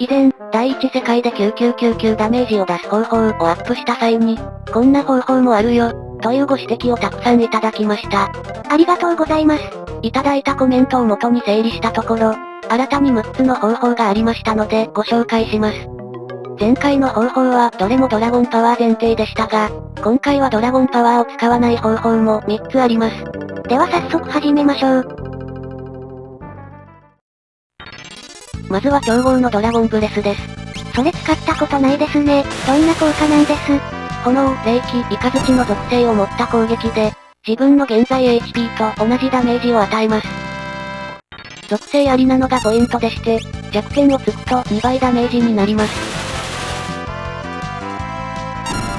以前、第一世界で9999ダメージを出す方法をアップした際に、こんな方法もあるよ、というご指摘をたくさんいただきました。ありがとうございます。いただいたコメントを元に整理したところ、新たに6つの方法がありましたので、ご紹介します。前回の方法はどれもドラゴンパワー前提でしたが、今回はドラゴンパワーを使わない方法も3つあります。では早速始めましょう。まずは超豪のドラゴンブレスです。それ使ったことないですね。どんな効果なんです？炎、霊気、イカズチの属性を持った攻撃で、自分の現在 HP と同じダメージを与えます。属性ありなのがポイントでして、弱点をつくと2倍ダメージになります。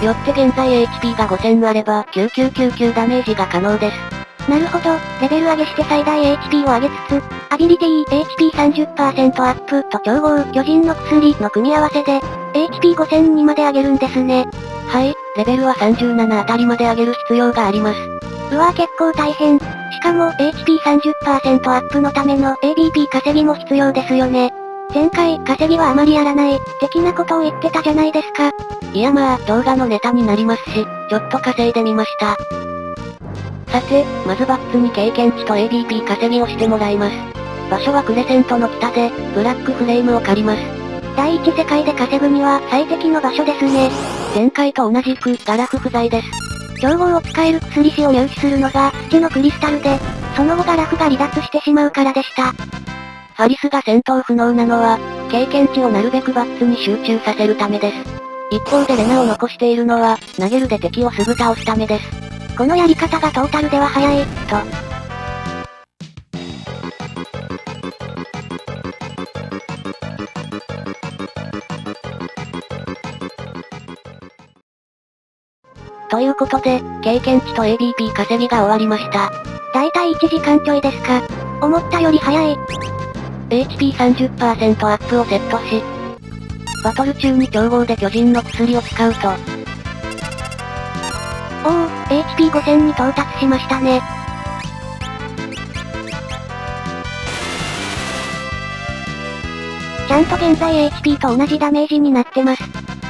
よって現在 HP が5000あれば9999ダメージが可能です。なるほど、レベル上げして最大 HP を上げつつ、アビリティ HP30% アップと超豪巨人の薬の組み合わせで、HP5000 にまで上げるんですね。はい、レベルは37あたりまで上げる必要があります。うわぁ結構大変。しかも HP30% アップのための ABP 稼ぎも必要ですよね。前回稼ぎはあまりやらない、的なことを言ってたじゃないですか。いやまあ、動画のネタになりますし、ちょっと稼いでみました。さて、まずバッツに経験値と ABP 稼ぎをしてもらいます。場所はクレセントの北で、ブラックフレームを借ります。第一世界で稼ぐには最適の場所ですね。前回と同じく、ガラフ不在です。超豪を使える薬師を入手するのが土のクリスタルで、その後ガラフが離脱してしまうからでした。ファリスが戦闘不能なのは、経験値をなるべくバッツに集中させるためです。一方でレナを残しているのは、投げるで敵をすぐ倒すためです。このやり方がトータルでは早い、と。ということで、経験値と ABP 稼ぎが終わりました。だいたい1時間ちょいですか。思ったより早い。HP30% アップをセットし、バトル中に超豪で巨人の薬を使うと、おお、HP5000 に到達しましたね。ちゃんと現在 HP と同じダメージになってます。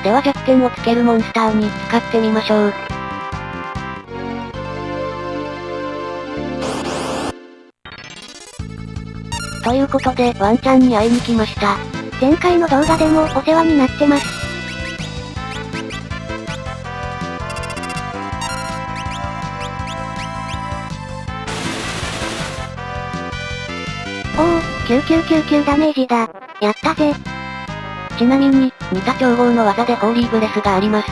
では弱点をつけるモンスターに使ってみましょう。ということで、ワンちゃんに会いに来ました。前回の動画でもお世話になってます。おお、9999ダメージだ。やったぜ。ちなみに、似た超豪の技でホーリーブレスがあります。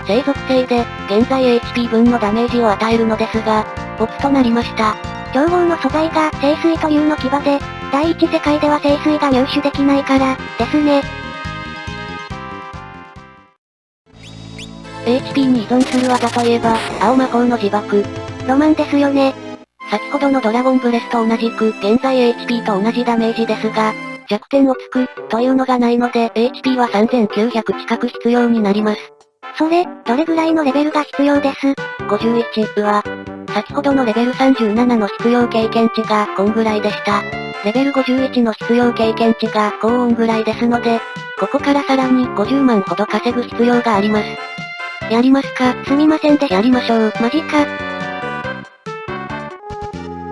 生属性で、現在 HP 分のダメージを与えるのですが、ボツとなりました。超豪の素材が聖水というの牙で、第一世界では聖水が入手できないから、ですね。HP に依存する技といえば、青魔法の自爆。ロマンですよね。先ほどのドラゴンブレスと同じく、現在 HP と同じダメージですが、弱点をつく、というのがないので、HP は3900近く必要になります。それ、どれぐらいのレベルが必要です？ 51は、先ほどのレベル37の必要経験値が、こんぐらいでした。レベル51の必要経験値が、高音ぐらいですので、ここからさらに50万ほど稼ぐ必要があります。やりますか？すみませんでした。やりましょう。マジか。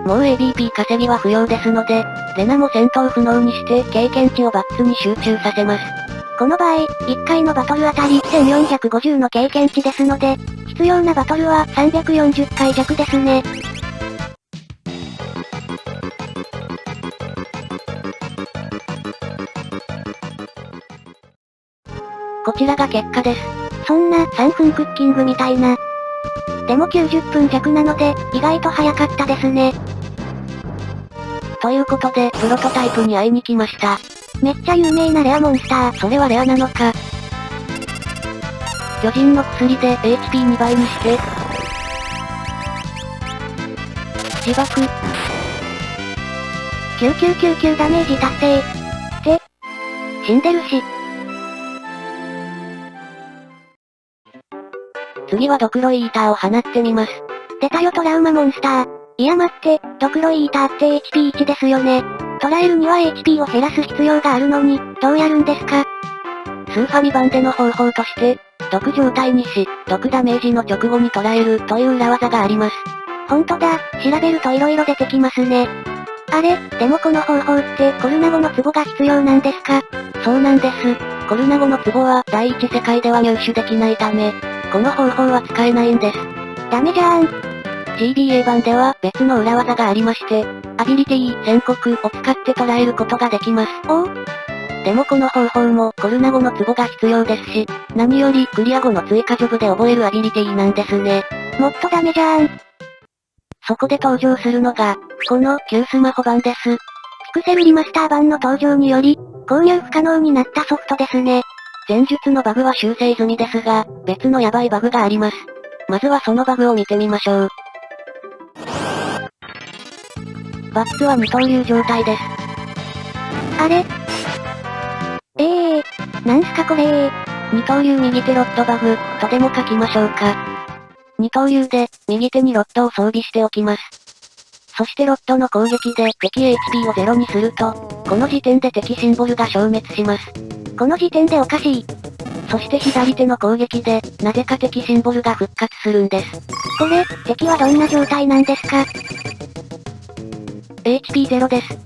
もう ABP 稼ぎは不要ですので、レナも戦闘不能にして経験値をバッツに集中させます。この場合、1回のバトルあたり1450の経験値ですので、必要なバトルは340回弱ですね。こちらが結果です。そんな3分クッキングみたいな。でも90分弱なので、意外と早かったですね。ということで、プロトタイプに会いに来ました。めっちゃ有名なレアモンスター。それはレアなのか。巨人の薬で HP2 倍にして、自爆。9999ダメージ達成。って、死んでるし。次はドクロイーターを放ってみます。出たよトラウマモンスター。いや待って、ドクロイーターって HP1 ですよね。捕らえるには HP を減らす必要があるのに、どうやるんですか？スーファミ版での方法として、毒状態にし、毒ダメージの直後に捉えるという裏技があります。ほんとだ、調べると色々出てきますね。あれ、でもこの方法ってコルナゴの壺が必要なんですか？そうなんです。コルナゴの壺は第一世界では入手できないため、この方法は使えないんです。ダメじゃーん。GBA 版では別の裏技がありまして、アビリティ、宣告を使って捉えることができます。おお。でもこの方法もコルナゴの壺が必要ですし、何よりクリア後の追加ジョブで覚えるアビリティなんですね。もっとダメじゃーん。そこで登場するのが、この旧スマホ版です。ピクセルリマスター版の登場により、購入不可能になったソフトですね。前述のバグは修正済みですが、別のヤバいバグがあります。まずはそのバグを見てみましょう。バッツは二刀流状態です。あれ？なんすかこれ二刀流右手ロッドバグ、とでも書きましょうか。二刀流で、右手にロッドを装備しておきます。そしてロッドの攻撃で敵 HP を0にすると、この時点で敵シンボルが消滅します。この時点でおかしい。そして左手の攻撃で、なぜか敵シンボルが復活するんです。これ、敵はどんな状態なんですか？ HP0 です。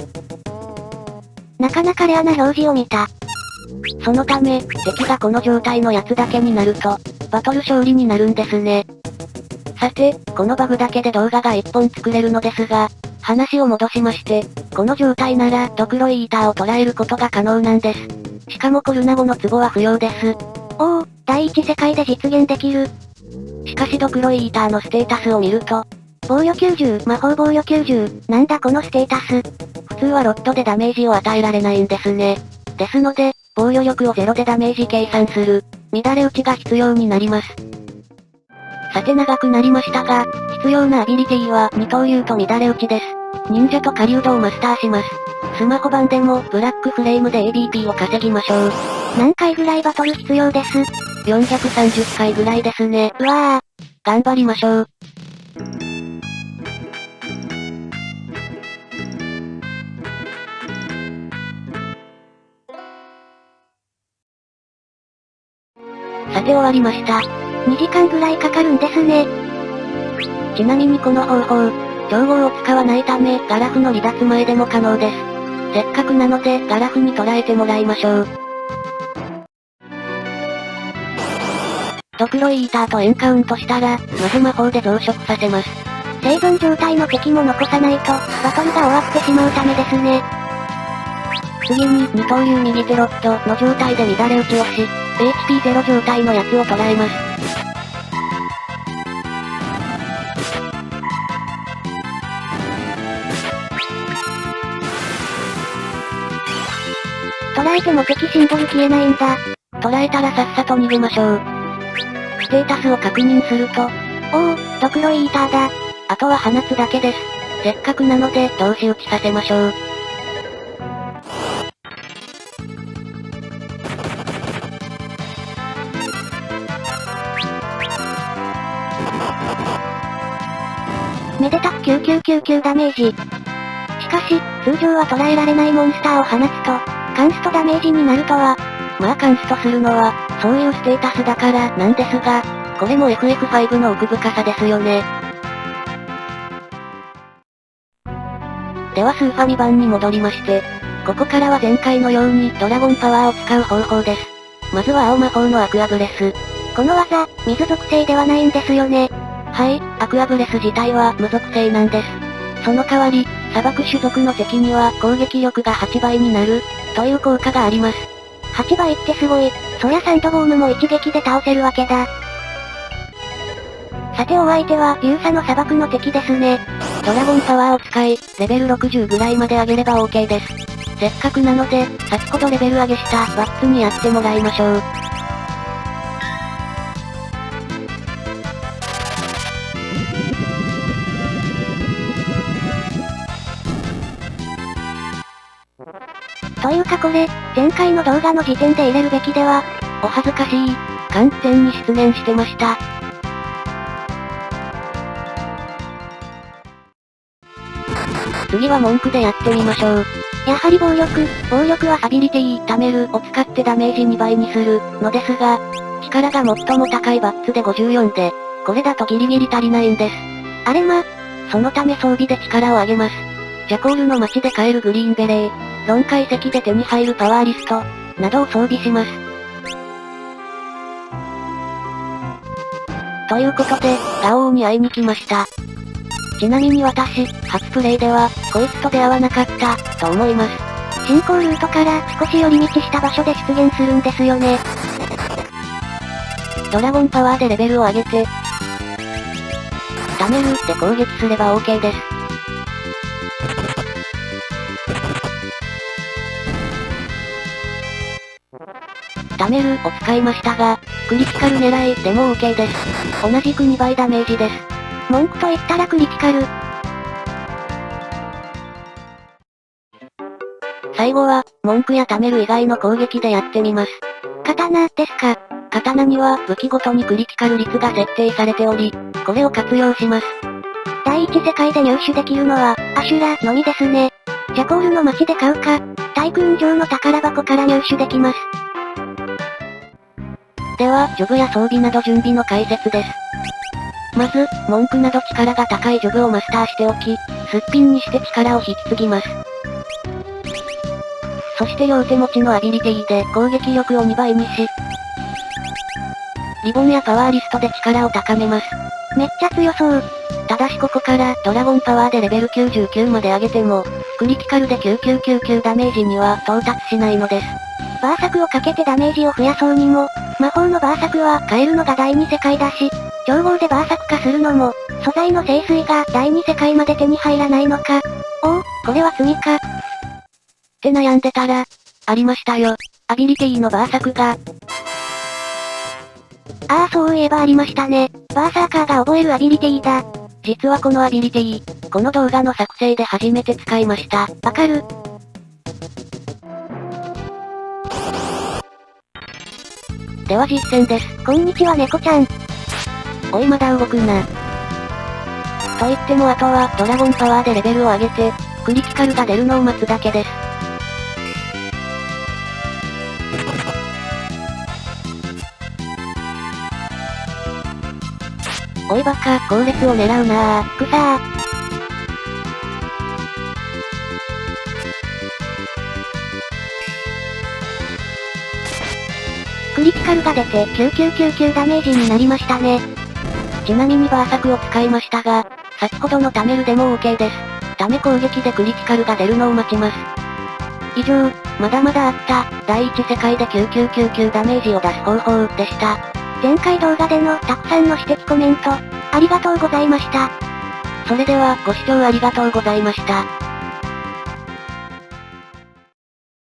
なかなかレアな表示を見た。そのため、敵がこの状態のやつだけになると、バトル勝利になるんですね。さて、このバグだけで動画が1本作れるのですが、話を戻しまして、この状態ならドクロイーターを捉えることが可能なんです。しかもコルナゴの壺は不要です。おお、第一世界で実現できる。しかしドクロイーターのステータスを見ると、防御90、魔法防御90、なんだこのステータス。普通はロッドでダメージを与えられないんですね。ですので、防御力を0でダメージ計算する、乱れ打ちが必要になります。さて長くなりましたが、必要なアビリティは二刀流と乱れ打ちです。忍者と狩人をマスターします。スマホ版でもブラックフレームで ABP を稼ぎましょう。何回ぐらいバトル必要です？ 430回ぐらいですね。うわぁ。頑張りましょう。さて終わりました。2時間ぐらいかかるんですね。ちなみにこの方法、調合を使わないためガラフの離脱前でも可能です。せっかくなのでガラフに捉えてもらいましょう。ドクロイーターとエンカウントしたら、まず魔法で増殖させます。生存状態の敵も残さないと、バトルが終わってしまうためですね。次に二刀流右手ロッドの状態で乱れ打ちをし、HP0 状態のやつを捉えます。捉えても敵シンボル消えないんだ。捉えたらさっさと逃げましょう。ステータスを確認すると、おお、ドクロイーターだ。あとは放つだけです。せっかくなので同士打ちさせましょう。めでたく9999ダメージ。しかし、通常は捉えられないモンスターを放つと、カンストダメージになるとは。まあカンストするのは、そういうステータスだからなんですが、これも FF5 の奥深さですよね。ではスーファミ版に戻りまして、ここからは前回のようにドラゴンパワーを使う方法です。まずは青魔法のアクアブレス。この技、水属性ではないんですよね。はい、アクアブレス自体は無属性なんです。その代わり、砂漠種族の敵には攻撃力が8倍になる、という効果があります。8倍ってすごい。そりゃサンドボームも一撃で倒せるわけだ。さてお相手は、流砂の砂漠の敵ですね。ドラゴンパワーを使い、レベル60ぐらいまで上げれば OK です。せっかくなので、先ほどレベル上げしたバッツにやってもらいましょう。というかこれ、前回の動画の時点で入れるべきでは。お恥ずかしい。完全に失念してました。次は文句でやってみましょう。やはり暴力はアビリティ、貯めるを使ってダメージ2倍にするのですが、力が最も高いバッツで54で、これだとギリギリ足りないんです。あれま。そのため装備で力を上げます。ジャコールの街で買えるグリーンベレー、論解石で手に入るパワーリスト、などを装備します。ということで、ガオーに会いに来ました。ちなみに私、初プレイでは、こいつと出会わなかった、と思います。進行ルートから少し寄り道した場所で出現するんですよね。ドラゴンパワーでレベルを上げて、貯めるで攻撃すれば OK です。貯めるを使いましたが、クリティカル狙いでも OK です。同じく2倍ダメージです。文句と言ったらクリティカル。最後は、文句や貯める以外の攻撃でやってみます。刀ですか。刀には武器ごとにクリティカル率が設定されており、これを活用します。第一世界で入手できるのは、アシュラのみですね。ジャコールの街で買うか、大空上の宝箱から入手できます。では、ジョブや装備など準備の解説です。まず、文句など力が高いジョブをマスターしておき、すっぴんにして力を引き継ぎます。そして両手持ちのアビリティで攻撃力を2倍にし、リボンやパワーリストで力を高めます。めっちゃ強そう。ただしここからドラゴンパワーでレベル99まで上げても、クリティカルで9999ダメージには到達しないのです。バーサクをかけてダメージを増やそうにも、魔法のバーサクは変えるのが第二世界だし、調合でバーサク化するのも、素材の聖水が第二世界まで手に入らないのか。おお、これは罪か。って悩んでたら、ありましたよ。アビリティのバーサクが。ああそういえばありましたね。バーサーカーが覚えるアビリティだ。実はこのアビリティ、この動画の作成で初めて使いました。わかる。では実践です。こんにちは猫ちゃん。おいまだ動くな。と言ってもあとはドラゴンパワーでレベルを上げて、クリティカルが出るのを待つだけです。おいバカ、後列を狙うなぁ。くさー。クリティカルが出て9999ダメージになりましたね。ちなみにバーサクを使いましたが、先ほどの貯めるでも OK です。貯め攻撃でクリティカルが出るのを待ちます。以上、まだまだあった、第一世界で9999ダメージを出す方法でした。前回動画でのたくさんの指摘コメント、ありがとうございました。それではご視聴ありがとうございました。